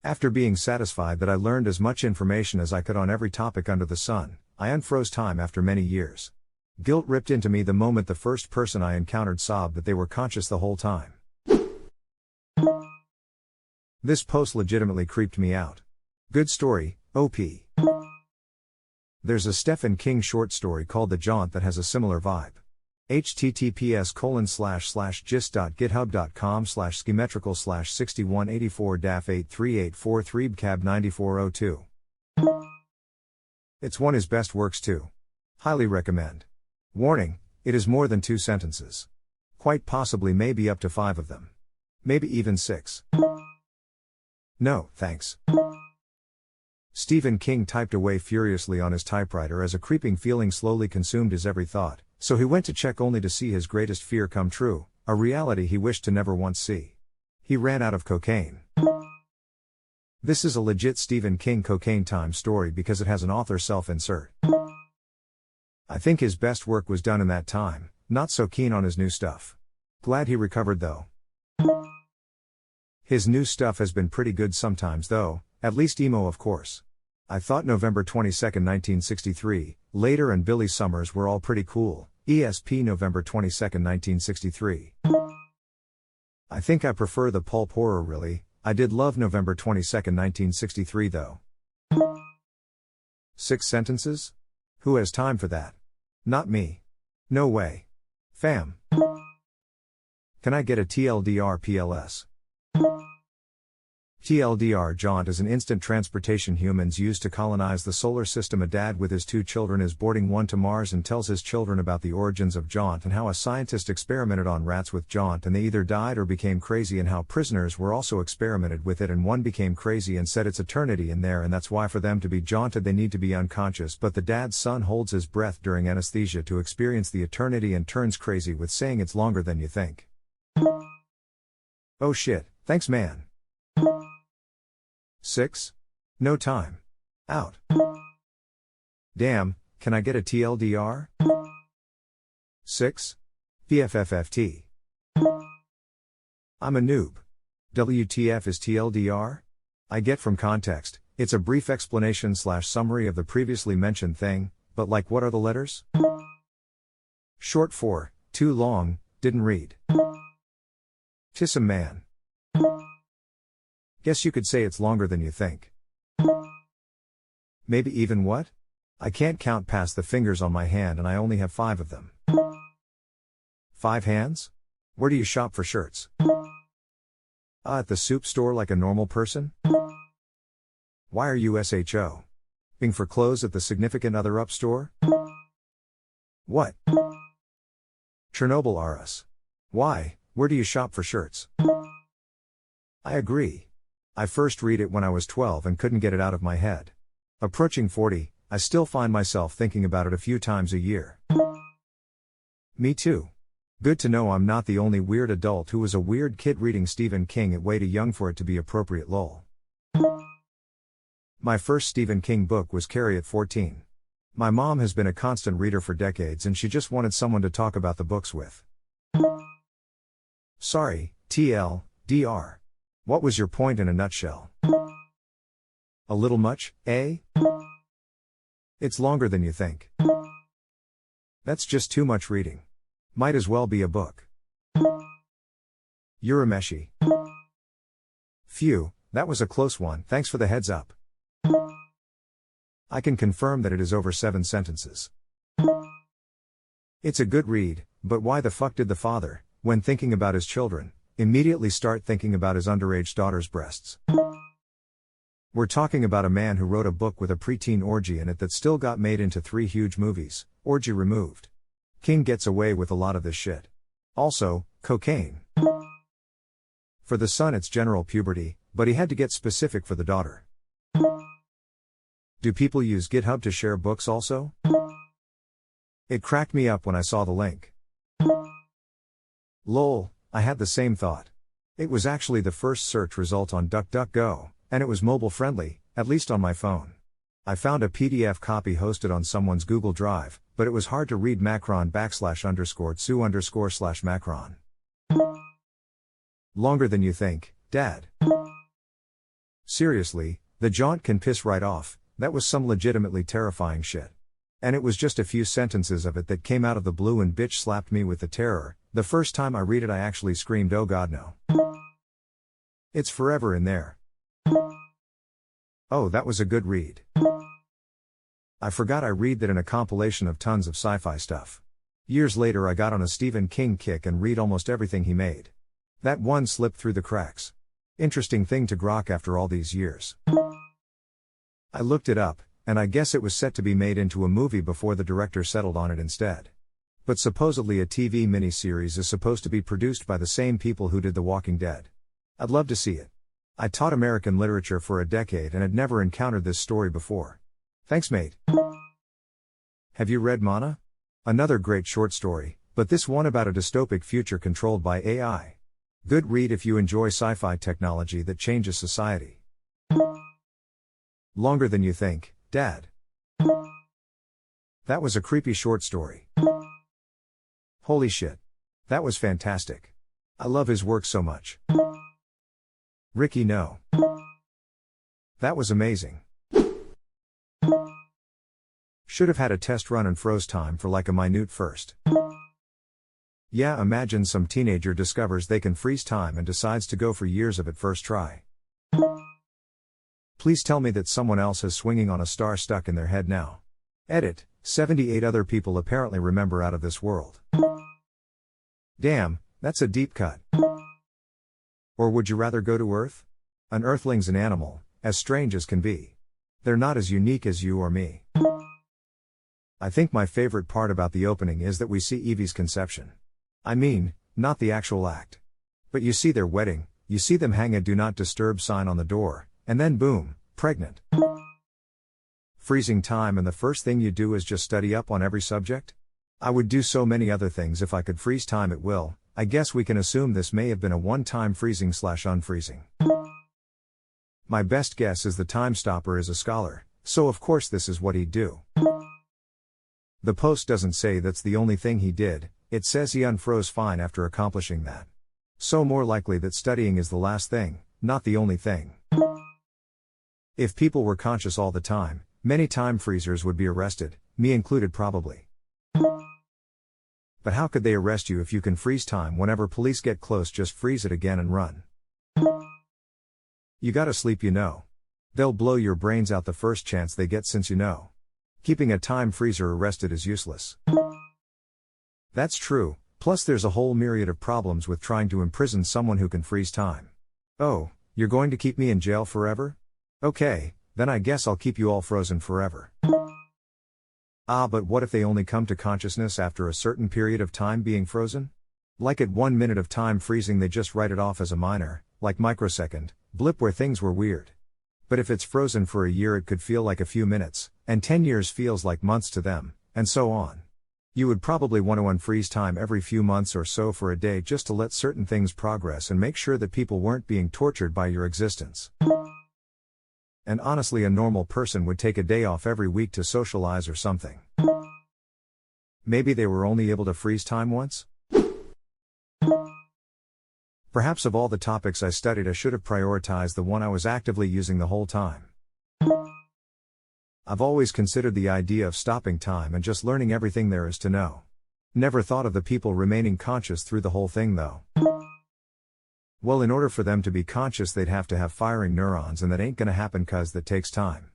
After being satisfied that I learned as much information as I could on every topic under the sun, I unfroze time after many years. Guilt ripped into me the moment the first person I encountered sobbed that they were conscious the whole time. This post legitimately creeped me out. Good story, OP. There's a Stephen King short story called The Jaunt that has a similar vibe. https://gist.github.com/schematical/6184-83843bcab9402. It's one of his best works too. Highly recommend. Warning, it is more than 2 sentences. Quite possibly maybe up to 5 of them. Maybe even 6. No, thanks. Stephen King typed away furiously on his typewriter as a creeping feeling slowly consumed his every thought, so he went to check only to see his greatest fear come true, a reality he wished to never once see. He ran out of cocaine. This is a legit Stephen King cocaine time story because it has an author self-insert. I think his best work was done in that time, not so keen on his new stuff. Glad he recovered though. His new stuff has been pretty good sometimes though, at least emo of course. I thought November 22, 1963, Later and Billy Summers were all pretty cool, ESP November 22, 1963. I think I prefer the pulp horror really, I did love November 22, 1963 though. 6 sentences? Who has time for that? Not me. No way. Fam. Can I get a TLDR PLS? TLDR Jaunt is an instant transportation humans use to colonize the solar system. A dad with his 2 children is boarding one to Mars and tells his children about the origins of Jaunt and how a scientist experimented on rats with Jaunt and they either died or became crazy, and how prisoners were also experimented with it and one became crazy and said it's eternity in there and that's why for them to be jaunted they need to be unconscious, but the dad's son holds his breath during anesthesia to experience the eternity and turns crazy with saying it's longer than you think. Oh shit, thanks man. 6? No time. Out. Damn, can I get a TLDR? 6? PFFFT. I'm a noob. WTF is TLDR? I get from context, it's a brief explanation/summary of the previously mentioned thing, but like what are the letters? Short for, too long, didn't read. Tissome man. Guess you could say it's longer than you think. Maybe even what? I can't count past the fingers on my hand and I only have 5 of them. 5 hands? Where do you shop for shirts? At the soup store like a normal person? Why are you SHO? Being for clothes at the significant other up store? What? Chernobyl are us. Why, where do you shop for shirts? I agree. I first read it when I was 12 and couldn't get it out of my head. Approaching 40, I still find myself thinking about it a few times a year. Me too. Good to know I'm not the only weird adult who was a weird kid reading Stephen King at way too young for it to be appropriate lol. My first Stephen King book was Carrie at 14. My mom has been a constant reader for decades and she just wanted someone to talk about the books with. Sorry, TLDR. What was your point in a nutshell? A little much, eh? It's longer than you think. That's just too much reading. Might as well be a book. Urameshi. Phew, that was a close one, thanks for the heads up. I can confirm that it is over 7 sentences. It's a good read, but why the fuck did the father, when thinking about his children, immediately start thinking about his underage daughter's breasts? We're talking about a man who wrote a book with a preteen orgy in it that still got made into 3 huge movies, orgy removed. King gets away with a lot of this shit. Also, cocaine. For the son it's general puberty, but he had to get specific for the daughter. Do people use GitHub to share books also? It cracked me up when I saw the link. Lol, I had the same thought. It was actually the first search result on DuckDuckGo, and it was mobile friendly, at least on my phone. I found a PDF copy hosted on someone's Google Drive, but it was hard to read macron /_tsu_/macron. Longer than you think, Dad. Seriously, the jaunt can piss right off. That was some legitimately terrifying shit. And it was just a few sentences of it that came out of the blue and bitch slapped me with the terror. The first time I read it I actually screamed, oh god no. It's forever in there. Oh, that was a good read. I forgot I read that in a compilation of tons of sci-fi stuff. Years later I got on a Stephen King kick and read almost everything he made. That one slipped through the cracks. Interesting thing to grok after all these years. I looked it up, and I guess it was set to be made into a movie before the director settled on it instead. But supposedly a TV miniseries is supposed to be produced by the same people who did The Walking Dead. I'd love to see it. I taught American literature for a decade and had never encountered this story before. Thanks, mate. Have you read Mana? Another great short story, but this one about a dystopic future controlled by AI. Good read if you enjoy sci-fi technology that changes society. Longer than you think, Dad. That was a creepy short story. Holy shit. That was fantastic. I love his work so much. Ricky, no. That was amazing. Should have had a test run and froze time for like a minute first. Yeah, imagine some teenager discovers they can freeze time and decides to go for years of it first try. Please tell me that someone else has swinging on a star stuck in their head now. Edit, 78 other people apparently remember out of this world. Damn, that's a deep cut. Or would you rather go to Earth? An Earthling's an animal, as strange as can be. They're not as unique as you or me. I think my favorite part about the opening is that we see Evie's conception. I mean, not the actual act. But you see their wedding, you see them hang a do not disturb sign on the door, and then boom, pregnant. Freezing time and the first thing you do is just study up on every subject? I would do so many other things if I could freeze time at will. I guess we can assume this may have been a one-time freezing/unfreezing. My best guess is the time stopper is a scholar, so of course this is what he'd do. The post doesn't say that's the only thing he did, it says he unfroze fine after accomplishing that. So more likely that studying is the last thing, not the only thing. If people were conscious all the time, many time freezers would be arrested, me included probably. But how could they arrest you if you can freeze time whenever police get close? Just freeze it again and run. You gotta sleep, you know. They'll blow your brains out the first chance they get since you know. Keeping a time freezer arrested is useless. That's true, plus there's a whole myriad of problems with trying to imprison someone who can freeze time. Oh, you're going to keep me in jail forever? Okay, then I guess I'll keep you all frozen forever. But what if they only come to consciousness after a certain period of time being frozen? Like at 1 minute of time freezing they just write it off as a minor, like microsecond, blip where things were weird. But if it's frozen for a year it could feel like a few minutes, and 10 years feels like months to them, and so on. You would probably want to unfreeze time every few months or so for a day just to let certain things progress and make sure that people weren't being tortured by your existence. And honestly, a normal person would take a day off every week to socialize or something. Maybe they were only able to freeze time once? Perhaps of all the topics I studied I should have prioritized the one I was actively using the whole time. I've always considered the idea of stopping time and just learning everything there is to know. Never thought of the people remaining conscious through the whole thing though. Well, in order for them to be conscious they'd have to have firing neurons, and that ain't gonna happen cause that takes time.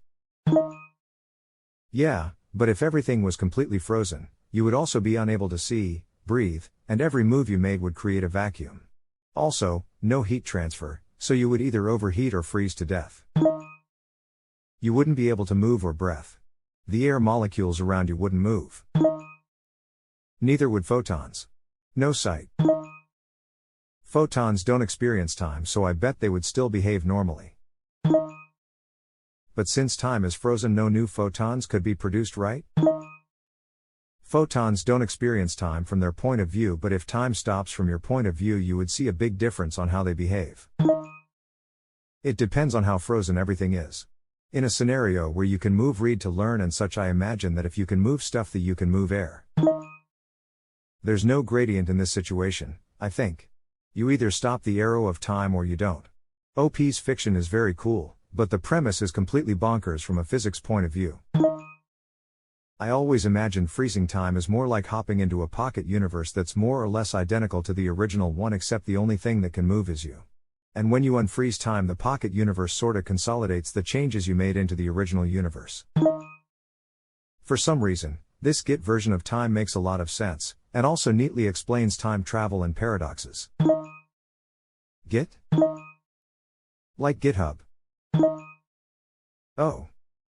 Yeah, but if everything was completely frozen, you would also be unable to see, breathe, and every move you made would create a vacuum. Also, no heat transfer, so you would either overheat or freeze to death. You wouldn't be able to move or breath. The air molecules around you wouldn't move. Neither would photons. No sight. Photons don't experience time, so I bet they would still behave normally. But since time is frozen, no new photons could be produced, right? Photons don't experience time from their point of view, but if time stops from your point of view, you would see a big difference on how they behave. It depends on how frozen everything is. In a scenario where you can move read to learn and such, I imagine that if you can move stuff that you can move air. There's no gradient in this situation, I think. You either stop the arrow of time or you don't. OP's fiction is very cool, but the premise is completely bonkers from a physics point of view. I always imagined freezing time as more like hopping into a pocket universe that's more or less identical to the original one, except the only thing that can move is you. And when you unfreeze time, the pocket universe sorta consolidates the changes you made into the original universe. For some reason, this Git version of time makes a lot of sense, and also neatly explains time travel and paradoxes. Git? Like GitHub. Oh.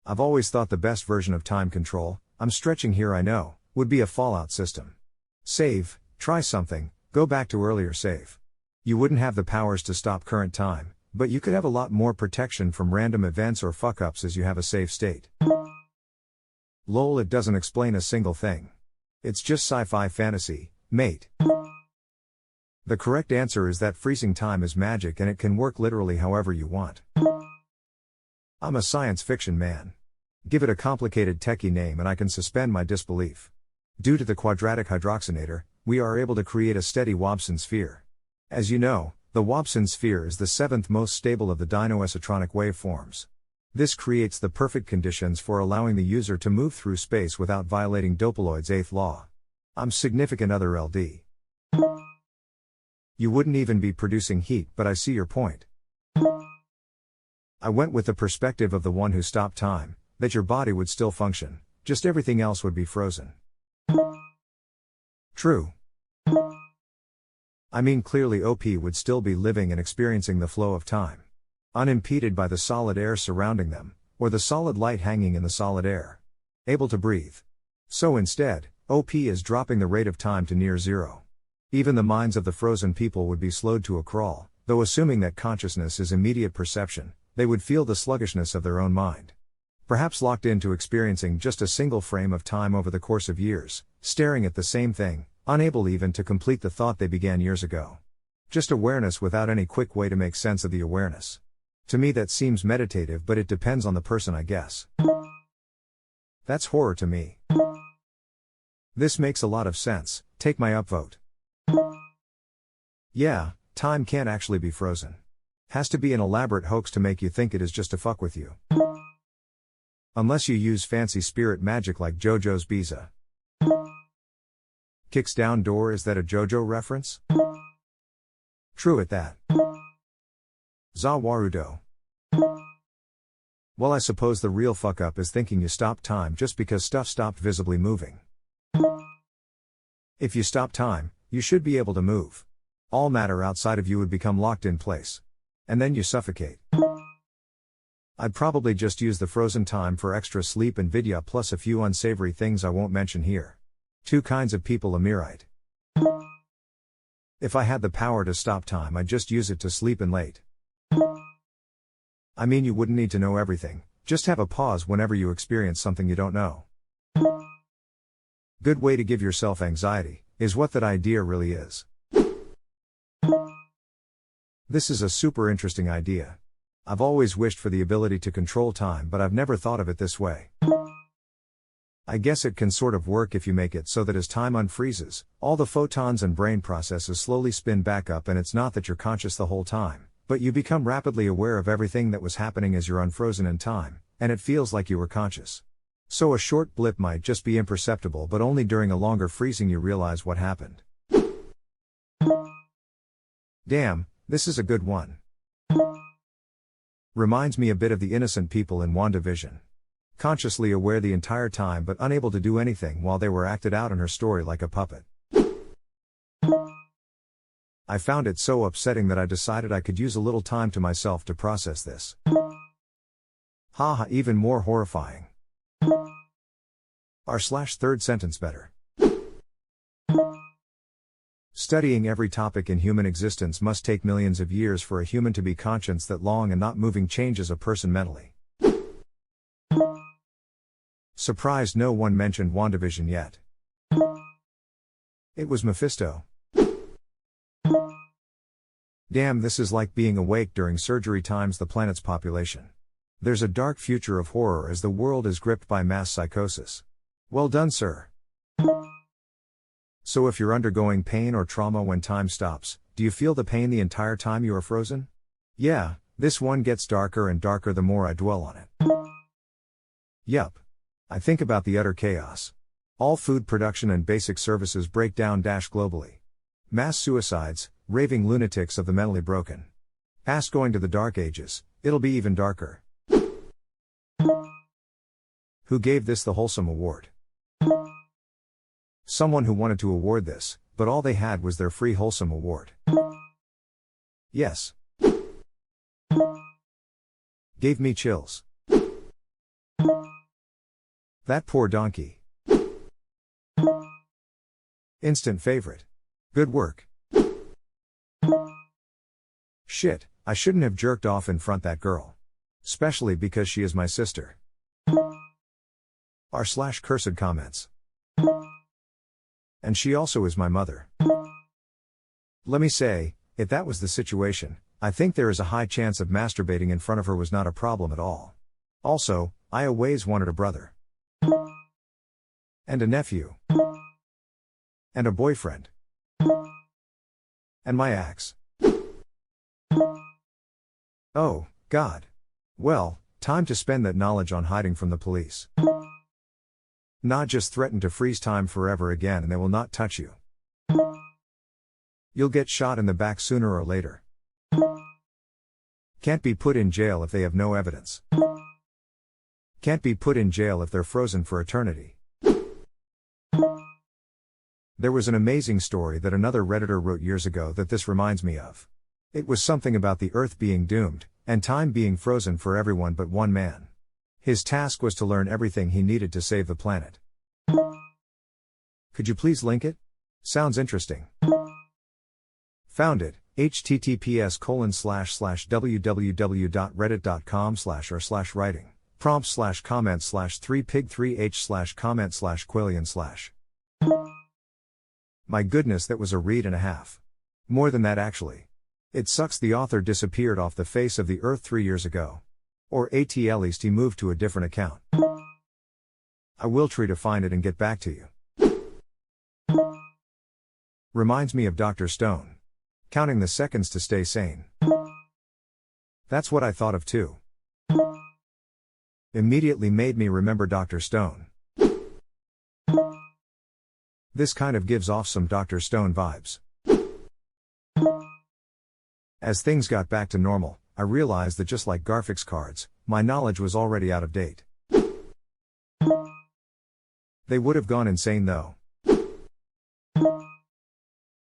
I've always thought the best version of time control, I'm stretching here I know, would be a Fallout system. Save, try something, go back to earlier save. You wouldn't have the powers to stop current time, but you could have a lot more protection from random events or fuck-ups as you have a save state. Lol, it doesn't explain a single thing. It's just sci-fi fantasy, mate. The correct answer is that freezing time is magic and it can work literally however you want. I'm a science fiction man. Give it a complicated techie name and I can suspend my disbelief. Due to the quadratic hydroxynator, we are able to create a steady Wobson sphere. As you know, the Wobson sphere is the seventh most stable of the dinoesotronic waveforms. This creates the perfect conditions for allowing the user to move through space without violating Dopoloid's eighth law. I'm significant other LD. You wouldn't even be producing heat, but I see your point. I went with the perspective of the one who stopped time, that your body would still function, just everything else would be frozen. True. I mean, clearly OP would still be living and experiencing the flow of time, unimpeded by the solid air surrounding them, or the solid light hanging in the solid air. Able to breathe. So instead, OP is dropping the rate of time to near zero. Even the minds of the frozen people would be slowed to a crawl, though assuming that consciousness is immediate perception, they would feel the sluggishness of their own mind. Perhaps locked into experiencing just a single frame of time over the course of years, staring at the same thing, unable even to complete the thought they began years ago. Just awareness without any quick way to make sense of the awareness. To me that seems meditative, but it depends on the person, I guess. That's horror to me. This makes a lot of sense, take my upvote. Yeah, time can't actually be frozen. Has to be an elaborate hoax to make you think it is just to fuck with you. Unless you use fancy spirit magic like JoJo's Bizarre. Kicks down door, is that a JoJo reference? True at that. Zawarudo. Well, I suppose the real fuck up is thinking you stopped time just because stuff stopped visibly moving. If you stop time, you should be able to move. All matter outside of you would become locked in place. And then you suffocate. I'd probably just use the frozen time for extra sleep and vidya plus a few unsavory things I won't mention here. Two kinds of people Amirite. If I had the power to stop time, I'd just use it to sleep in late. I mean, you wouldn't need to know everything, just have a pause whenever you experience something you don't know. Good way to give yourself anxiety, is what that idea really is. This is a super interesting idea. I've always wished for the ability to control time, but I've never thought of it this way. I guess it can sort of work if you make it so that as time unfreezes, all the photons and brain processes slowly spin back up, and it's not that you're conscious the whole time, but you become rapidly aware of everything that was happening as you're unfrozen in time, and it feels like you were conscious. So a short blip might just be imperceptible, but only during a longer freezing you realize what happened. Damn, this is a good one. Reminds me a bit of the innocent people in WandaVision. Consciously aware the entire time but unable to do anything while they were acted out in her story like a puppet. I found it so upsetting that I decided I could use a little time to myself to process this. Haha, even more horrifying. R/third sentence better. Studying every topic in human existence must take millions of years for a human to be conscious that long and not moving changes a person mentally. Surprised no one mentioned WandaVision yet. It was Mephisto. Damn, this is like being awake during surgery times the planet's population. There's a dark future of horror as the world is gripped by mass psychosis. Well done, sir. So if you're undergoing pain or trauma when time stops, do you feel the pain the entire time you are frozen? Yeah, This one gets darker and darker the more I dwell on it. Yup. I think about the utter chaos. All food production and basic services break down globally. Mass suicides, raving lunatics of the mentally broken. Past going to the dark ages, it'll be even darker. Who gave this the Wholesome Award? Someone who wanted to award this, but all they had was their free Wholesome Award. Yes. Gave me chills. That poor donkey. Instant favorite. Good work. Shit, I shouldn't have jerked off in front that girl. Especially because she is my sister. R/cursed comments. And she also is my mother. Let me say, if that was the situation, I think there is a high chance of masturbating in front of her was not a problem at all. Also, I always wanted a brother. And a nephew. And a boyfriend. And my axe. Oh, God. Well, time to spend that knowledge on hiding from the police. Not just threaten to freeze time forever again and they will not touch you. You'll get shot in the back sooner or later. Can't be put in jail if they have no evidence. Can't be put in jail if they're frozen for eternity. There was an amazing story that another Redditor wrote years ago that this reminds me of. It was something about the Earth being doomed, and time being frozen for everyone but one man. His task was to learn everything he needed to save the planet. Could you please link it? Sounds interesting. Found it, https://www.reddit.com/r/writing, prompt/comment/3pig3h/comment/quillian/. My goodness, that was a read and a half. More than that actually. It sucks the author disappeared off the face of the earth 3 years ago. Or at least he moved to a different account. I will try to find it and get back to you. Reminds me of Dr. Stone. Counting the seconds to stay sane. That's what I thought of too. Immediately made me remember Dr. Stone. This kind of gives off some Dr. Stone vibes. As things got back to normal, I realized that just like graphics cards, my knowledge was already out of date. They would have gone insane though.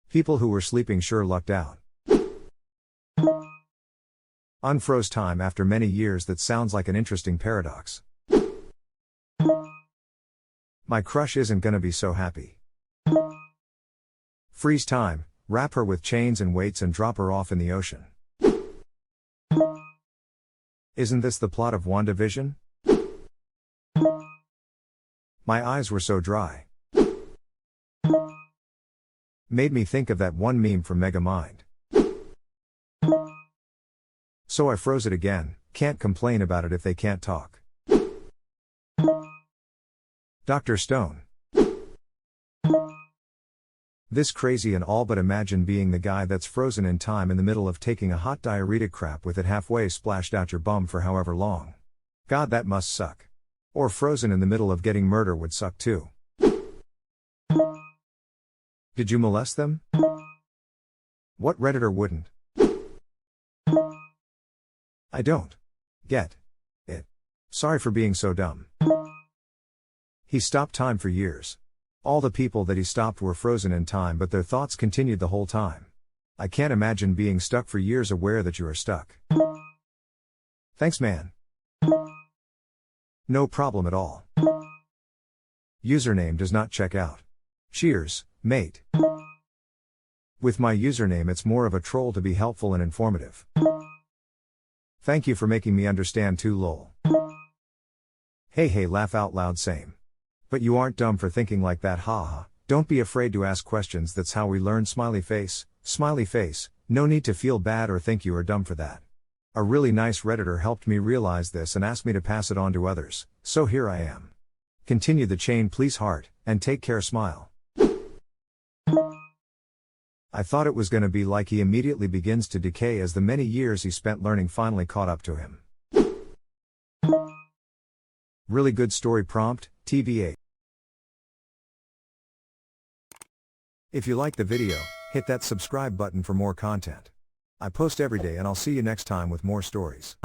People who were sleeping sure lucked out. Unfroze time after many years. That sounds like an interesting paradox. My crush isn't gonna be so happy. Freeze time, wrap her with chains and weights and drop her off in the ocean. Isn't this the plot of WandaVision? My eyes were so dry. Made me think of that one meme from Megamind. So I froze it again, can't complain about it if they can't talk. Dr. Stone. This crazy and all, but imagine being the guy that's frozen in time in the middle of taking a hot diuretic crap with it halfway splashed out your bum for however long. God, that must suck. Or frozen in the middle of getting murder would suck too. Did you molest them? What Redditor wouldn't? I don't get it. Sorry for being so dumb. He stopped time for years. All the people that he stopped were frozen in time, but their thoughts continued the whole time. I can't imagine being stuck for years aware that you are stuck. Thanks, man. No problem at all. Username does not check out. Cheers, mate. With my username it's more of a troll to be helpful and informative. Thank you for making me understand too, lol. Hey, laugh out loud, same. But you aren't dumb for thinking like that, haha. Don't be afraid to ask questions, that's how we learn, smiley face, no need to feel bad or think you are dumb for that. A really nice Redditor helped me realize this and asked me to pass it on to others, so here I am. Continue the chain please, heart, and take care, smile. I thought it was gonna be like he immediately begins to decay as the many years he spent learning finally caught up to him. Really good story prompt, TVA. If you liked the video, hit that subscribe button for more content. I post every day and I'll see you next time with more stories.